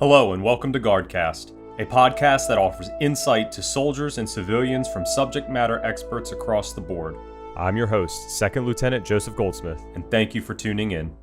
Hello and welcome to GuardCast, a podcast that offers insight to soldiers and civilians from subject matter experts across the board. I'm your host, Second Lieutenant Joseph Goldsmith, and thank you for tuning in.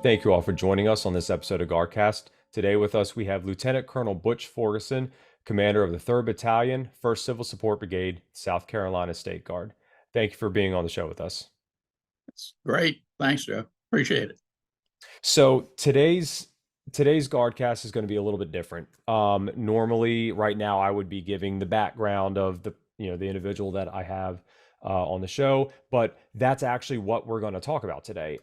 Thank you all for joining us on this episode of GuardCast. Today with us we have Lieutenant Colonel Butch Forgason, commander of the 3rd Battalion, 1st Civil Support Brigade, South Carolina State Guard. Thank you for being on the show with us. It's great. Thanks, Joe. Appreciate it. So today's GuardCast is going to be a little bit different. Normally, right now, I would be giving the background of the individual that I have on the show, but that's actually what we're going to talk about today.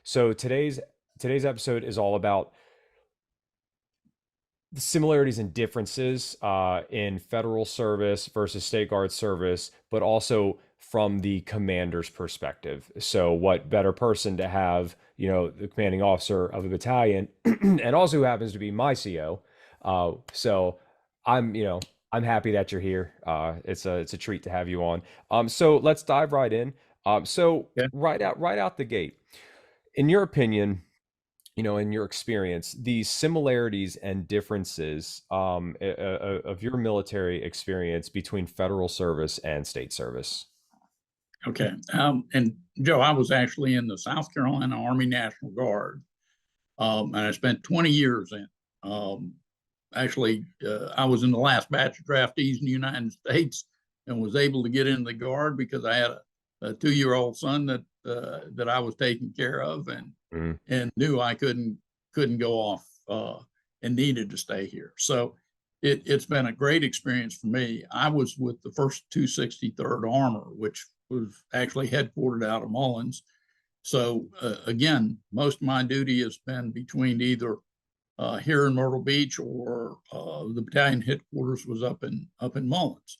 So today's episode is all about the similarities and differences in federal service versus state guard service, but also from the commander's perspective. So what better person to have, the commanding officer of a battalion and also who happens to be my CO. So I'm happy that you're here. It's a treat to have you on. So let's dive right in. Right out the gate, in your opinion, in your experience, the similarities and differences of your military experience between federal service and state service. Okay. And Joe, I was actually in the South Carolina Army National Guard, and I spent 20 years in. I was in the last batch of draftees in the United States and was able to get into the Guard because I had a 2-year-old son that I was taking care of and knew I couldn't go off and needed to stay here. So it's been a great experience for me. I was with the 1st 263rd Armor, which was actually headquartered out of Mullins. So again, most of my duty has been between either here in Myrtle Beach or the battalion headquarters was up in Mullins.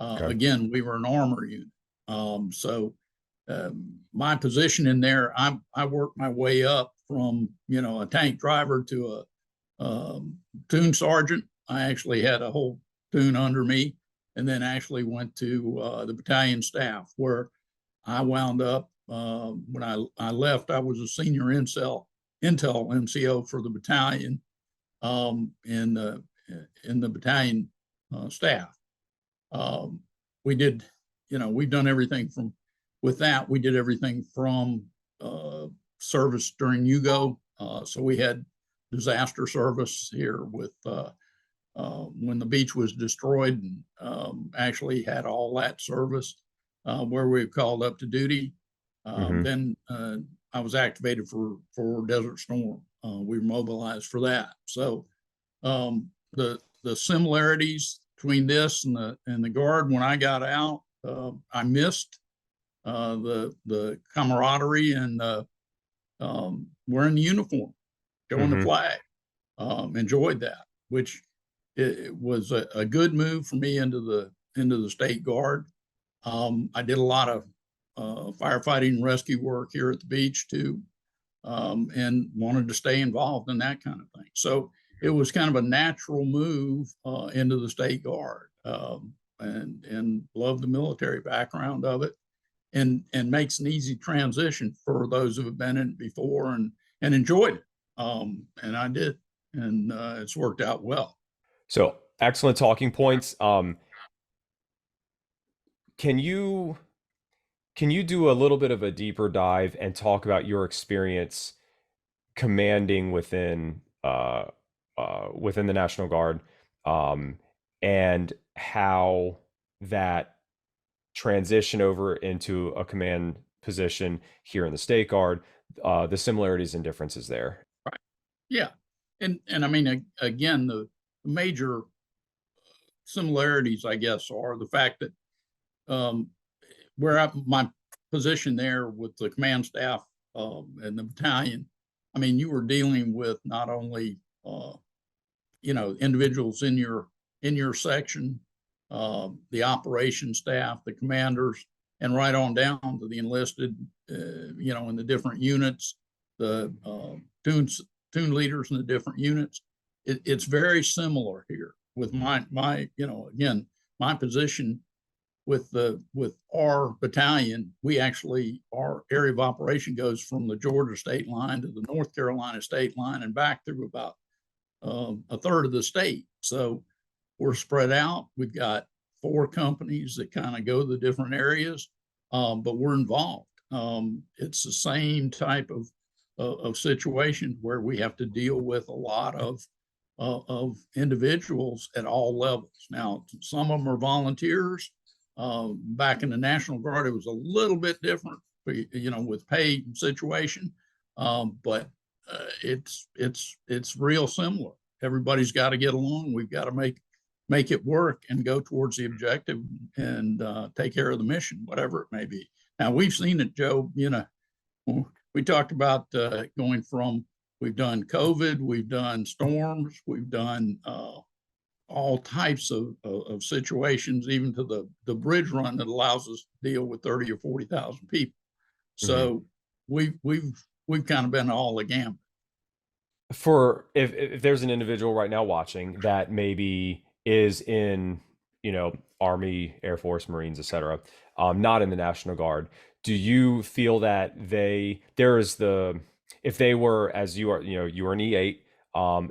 Okay. Again, we were an armor unit. My position in there, I worked my way up from, a tank driver to a platoon sergeant. I actually had a whole platoon under me, and then actually went to the battalion staff, where I wound up, when I left, I was a senior intel MCO for the battalion in the battalion staff. We did, we've done everything from, with that, we did everything from service during UGO. So we had disaster service here with when the beach was destroyed, and actually had all that service where we were called up to duty. Then I was activated for Desert Storm. We were mobilized for that. So the similarities between this and the Guard, when I got out, I missed the camaraderie and wearing the uniform, showing the flag. Enjoyed that, which it was a good move for me into the State Guard. I did a lot of firefighting and rescue work here at the beach too, and wanted to stay involved in that kind of thing. So it was kind of a natural move into the State Guard, and loved the military background of it. And makes an easy transition for those who have been in it before and enjoyed it. And I did, and it's worked out well. So excellent talking points. Can you do a little bit of a deeper dive and talk about your experience commanding within the National Guard, and how that transition over into a command position here in the State Guard, the similarities and differences there? Right. Yeah. And I mean, again, the major similarities, I guess, are the fact that my position there with the command staff and the battalion, I mean, you were dealing with not only individuals in your section, the operations staff, the commanders, and right on down to the enlisted, in the different units, the platoon leaders in the different units. It's very similar here with my again, my position with our battalion, we actually, our area of operation goes from the Georgia state line to the North Carolina state line and back through about a third of the state. So we're spread out. We've got 4 companies that kind of go to the different areas, but we're involved. It's the same type of situation where we have to deal with a lot of individuals at all levels. Now, some of them are volunteers. Back in the National Guard, it was a little bit different, with pay situation, but it's real similar. Everybody's got to get along. We've got to make it work and go towards the objective and take care of the mission, whatever it may be. Now, we've seen it, Joe. We talked about going from, we've done COVID, we've done storms, we've done all types of situations, even to the bridge run that allows us to deal with 30 or 40,000 people. So we've kind of been all the gamut. For if there's an individual right now watching that maybe is in, Army, Air Force, Marines, etc., not in the National Guard, do you feel that if they were, as you are, you are an E8,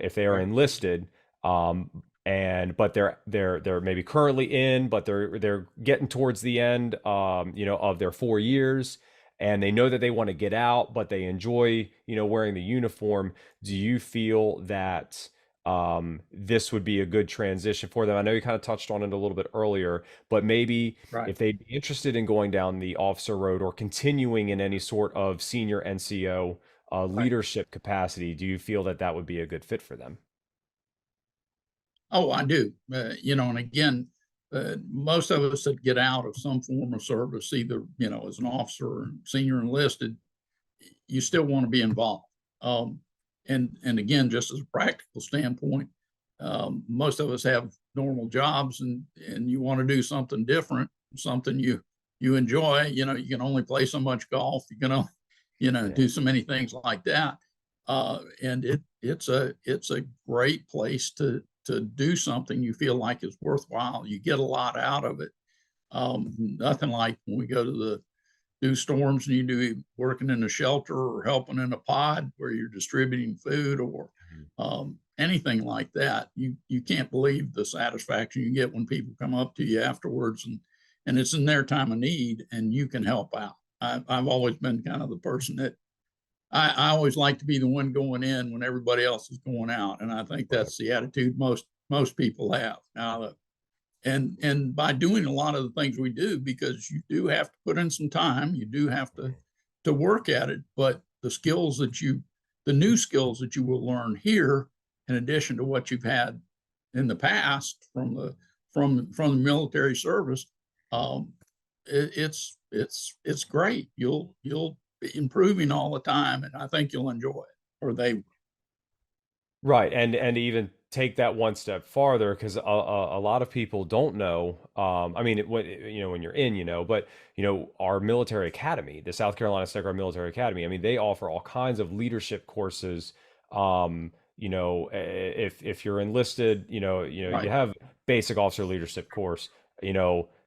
if they are enlisted, but they're maybe currently in, but they're getting towards the end, of their 4 years, and they know that they want to get out, but they enjoy, wearing the uniform. Do you feel that this would be a good transition for them? I know you kind of touched on it a little bit earlier, but maybe if they'd be interested in going down the officer road or continuing in any sort of senior NCO leadership capacity, do you feel that would be a good fit for them? Oh, I do. And again, most of us that get out of some form of service, either, as an officer or senior enlisted, you still want to be involved. And again, just as a practical standpoint, most of us have normal jobs, and you want to do something different, something you enjoy. You can only play so much golf. You can only, do so many things like that. And it's a great place to do something you feel like is worthwhile. You get a lot out of it. Nothing like when we go to do storms and you do working in a shelter or helping in a pod where you're distributing food or anything like that. You can't believe the satisfaction you get when people come up to you afterwards and it's in their time of need and you can help out. I've always been kind of the person that I always like to be the one going in when everybody else is going out. And I think that's the attitude most people have. Now, and by doing a lot of the things we do, because you do have to put in some time, you do have to work at it, but the new skills that you will learn here, in addition to what you've had in the past from the military service, it's great. You'll be improving all the time, and I think you'll enjoy it, or they will. Right, and even take that one step farther, because a lot of people don't know. I mean, when you're in, but our military academy, the South Carolina State Guard Military Academy. I mean, they offer all kinds of leadership courses. If you're enlisted, Right. you have basic officer leadership course,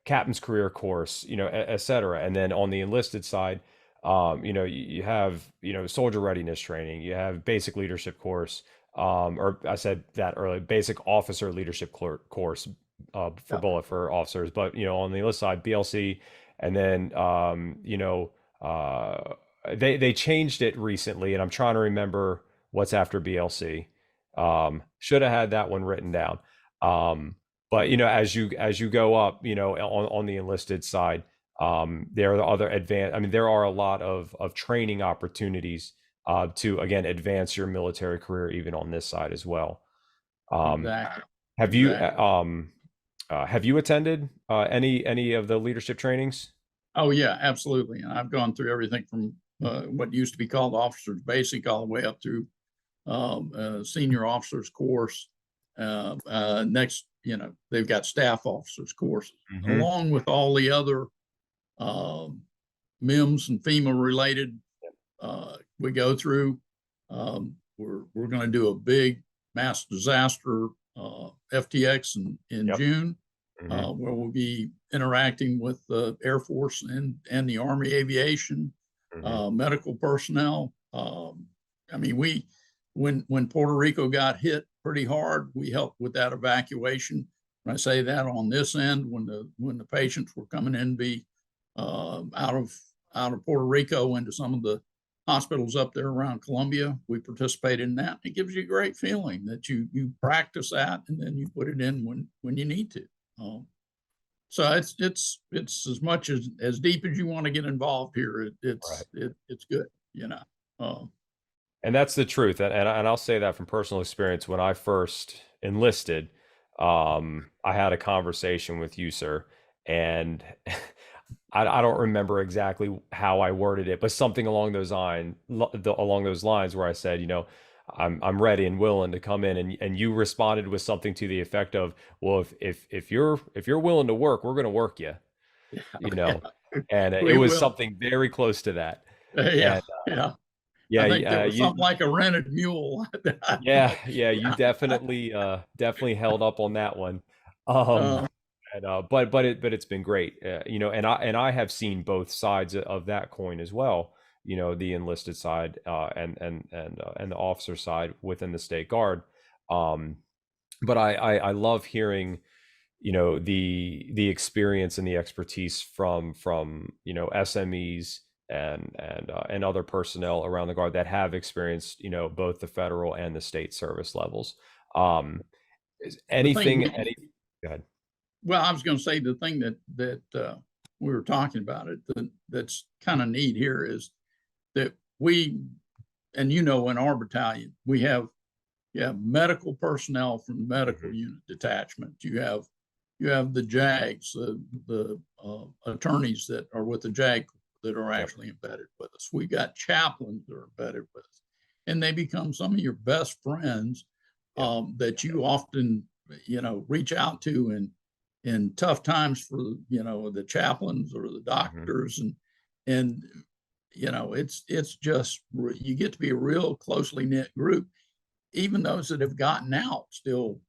captain's career course, et cetera. And then on the enlisted side, you have soldier readiness training, you have basic leadership course. Or I said that earlier, basic officer leadership course for bullet for officers. But on the enlist side, BLC, and then they changed it recently, and I'm trying to remember what's after BLC. Should have had that one written down. But as you go up, on the enlisted side, there are other advanced. I mean, there are a lot of training opportunities to again advance your military career even on this side as well. Exactly. Have you have you attended any of the leadership trainings? Oh yeah, absolutely. And I've gone through everything from what used to be called officers basic all the way up through senior officers course. Next, they've got staff officers courses, along with all the other MIMS and FEMA related. We go through. We're going to do a big mass disaster FTX in June. Hmm. where we'll be interacting with the Air Force and the Army Aviation, Hmm. medical personnel. I mean, when Puerto Rico got hit pretty hard, we helped with that evacuation. When I say that on this end, when the patients were coming in, be out of Puerto Rico into some of the hospitals up there around Colombia, we participated in that. It gives you a great feeling that you practice that and then you put it in when you need to. So it's as much as deep as you want to get involved here. Right. It's good, you know. And that's the truth. And I'll say that from personal experience. When I first enlisted, I had a conversation with you, sir, and I don't remember exactly how I worded it, but something along those lines where I said, I'm ready and willing to come in, and you responded with something to the effect of, well, if you're willing to work, we're going to work you, Yeah, you yeah, know, and it we was will. something very close to that. Yeah, And yeah. I think there yeah, was something like a rented mule. yeah, you Yeah. definitely held up on that one. Um, Uh, and but it's been great, and I have seen both sides of that coin as well. The enlisted side, and the officer side within the State Guard. Um, but I love hearing, the experience and the expertise from SMEs and other personnel around the Guard that have experienced, both the federal and the state service levels. Is the thing, go ahead. well, I was going to say the thing that we were talking about that's kind of neat here is that and in our battalion, we have medical personnel from the medical Mhm. unit detachment. You have the JAGs, the attorneys that are with the JAG that are Yep. actually embedded with us. We got chaplains that are embedded with us, and they become some of your best friends, Yep. that you often reach out to in tough times for the chaplains or the Mhm. doctors, and it's just you get to be a real closely knit group. Even those that have gotten out still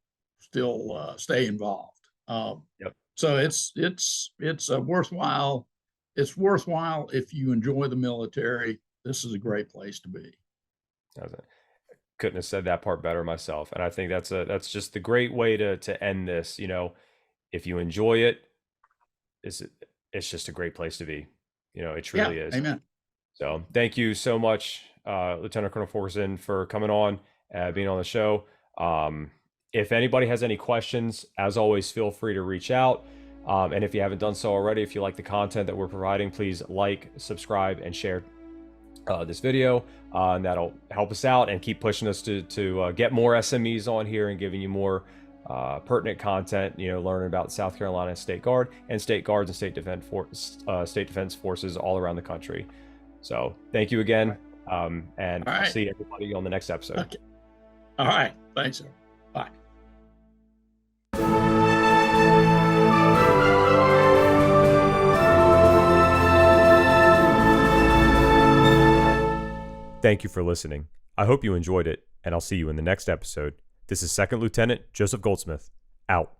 stay involved. Yep. So it's a worthwhile. It's worthwhile if you enjoy the military. This is a great place to be. That's it. Couldn't have said that part better myself. And I think that's just the great way to end this. If you enjoy it, it's it's just a great place to be. It Yeah, truly is. amen. So thank you so much, Lieutenant Colonel Forgason, for coming on, being on the show. If anybody has any questions, as always, feel free to reach out. And if you haven't done so already, if you like the content that we're providing, please like, subscribe, and share this video, and that'll help us out and keep pushing us to get more SMEs on here and giving you more pertinent content. Learning about South Carolina State Guard and State Guards and State Defense Forces all around the country. So thank you again, and All I'll right. see everybody on the next episode. Okay. All right. Thanks, sir. Bye. Thank you for listening. I hope you enjoyed it, and I'll see you in the next episode. This is Second Lieutenant Joseph Goldsmith, out.